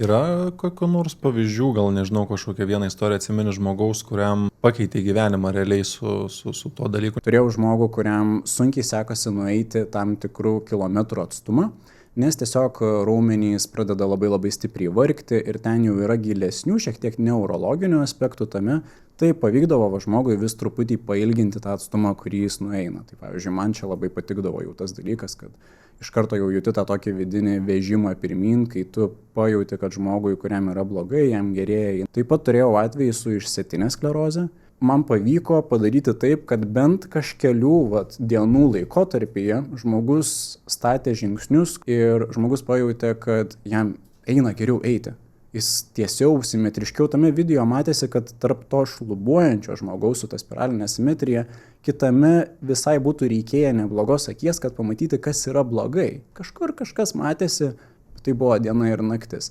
Yra kokių nors pavyzdžių, gal nežinau, kažkokią vieną istoriją atsimeni žmogaus, kuriam pakeitė gyvenimą realiai su tuo dalyku? Turėjau žmogų, kuriam sunkiai sekasi nueiti tam tikrų kilometrų atstumą, nes tiesiog raumenys pradeda labai stipriai vargti ir ten jau yra gilesnių, šiek tiek neurologinių aspektų tame, tai pavykdavo žmogui vis truputį pailginti tą atstumą, kurį jis nueina. Tai pavyzdžiui, man čia labai patikdavo jau tas dalykas, kad iš karto jau jauti tą tokį vidinį vežimą pirmin, kai tu pajauti, kad žmogui, kuriam yra blogai, jam gerėja. Taip pat turėjau atvejį su išsėtinė sklerozė. Man pavyko padaryti taip, kad bent kažkelių dienų laikotarpyje žmogus statė žingsnius ir žmogus pajautė, kad jam eina geriau eiti. Jis tiesiau, simetriškiau, tame video matėsi, kad tarp to šlubuojančio žmogaus su ta spiralinė simetrija kitame visai būtų reikėję neblogos akies, kad pamatyti, kas yra blogai. Kažkur kažkas matėsi, tai buvo diena ir naktis.